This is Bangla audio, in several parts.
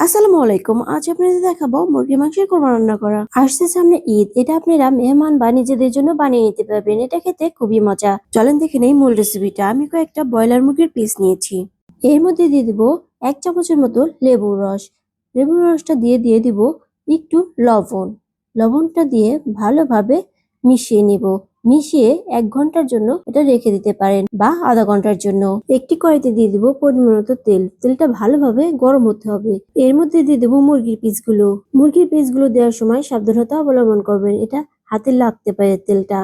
আসসালামু আলাইকুম। আজ আপনাদের দেখাবো মুরগির মাংসের কোরমা রান্না করা। আসছে সামনে ঈদ, এটা আপনারা মেহমান বা নিজেদের জন্য বানিয়ে নিতে পারবেন। এটা খেতে খুবই মজা। চলেন দেখে নেই মূল রেসিপিটা। আমি কয়েকটা ব্রয়লার মুরগির পিস নিয়েছি। এর মধ্যে দিয়ে দিব 1 চামচের মতো লেবুর রস। লেবুর রসটা দিয়ে দিব একটু লবণ। লবণটা দিয়ে ভালোভাবে মিশিয়ে নিব। মিশিয়ে 1 ঘন্টার জন্য এটা রেখে দিতে পারেন বা আধা ঘন্টার জন্য। একটি কড়াইতে দিয়ে দিব পরিমাণ মতো তেল। তেলটা ভালোভাবে গরম হতে হবে। এর মধ্যে দিয়ে দেবো মুরগির পিসগুলো। মুরগির পিসগুলো দেওয়ার সময় সাবধানতা অবলম্বন করবেন, এটা হাতে লাগতে পারে তেলটা।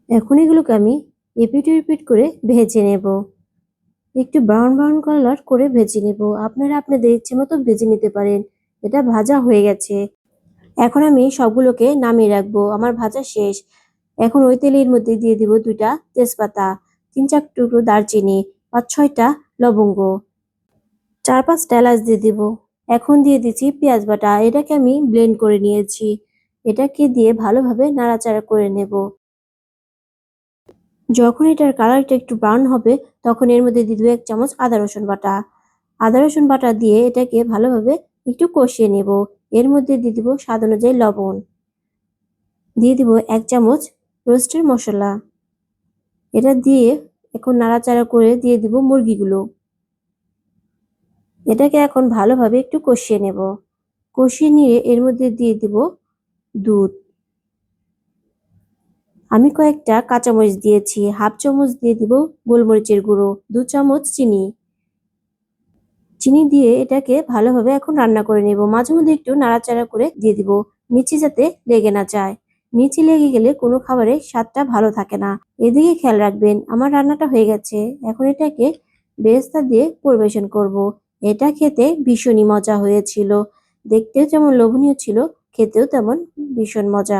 এখন এগুলোকে আমি এপিট ওপিট করে ভেজে নেব। একটু ব্রাউন ব্রাউন কালার করে ভেজে নেব। আপনারা আপনাদের ইচ্ছে মতো ভেজে নিতে পারেন। এটা ভাজা হয়ে গেছে। এখন আমি সবগুলোকে নামিয়ে রাখবো। আমার ভাজা শেষ। এখন ওই তেলের মধ্যে দিয়ে দিব 2টা তেজপাতা, 3-4 টুকরো দারচিনি, 5-6টা লবঙ্গ, 4-5টা এলাচ দিয়ে দিব। এখন দিয়ে দিচ্ছি পেঁয়াজ বাটা। এটাকে আমি ব্লেন্ড করে নিয়েছি। এটাকে দিয়ে ভালোভাবে নাড়াচাড়া করে নেব। যখন এটার কালারটা একটু ব্রাউন হবে, তখন এর মধ্যে দিয়ে দিব 1 চামচ আদা রসুন বাটা। আদা রসুন বাটা দিয়ে এটাকে ভালোভাবে একটু কষিয়ে নেব। এর মধ্যে দিয়ে দিব স্বাদ অনুযায়ী লবণ। দিয়ে দিব 1 চামচ রোস্টের মশলা। এটা দিয়ে এখন নাড়াচাড়া করে দিয়ে দিব মুরগিগুলো। এটাকে এখন ভালোভাবে একটু কষিয়ে নেব। কষিয়ে নিয়ে এর মধ্যে দিয়ে দিব দুধ। আমি কয়েকটা কাঁচামরিচ দিয়েছি। 1/2 চামচ দিয়ে দিব গোলমরিচের গুঁড়ো, 2 চামচ চিনি। চিনি দিয়ে এটাকে ভালোভাবে এখন রান্না করে নেব। মাঝে মধ্যে একটু নাড়াচাড়া করে দিয়ে দিব, নিচে যাতে লেগে না যায়। নিচে লেগে গেলে কোনো খাবারের স্বাদটা ভালো থাকে না। এদিকে খেয়াল রাখবেন। আমার রান্নাটা হয়ে গেছে। এখন এটাকে বেরেস্তা দিয়ে পরিবেশন করব। এটা খেতে ভীষণই মজা হয়েছিল। দেখতেও যেমন লোভনীয় ছিল, খেতেও তেমন ভীষণ মজা।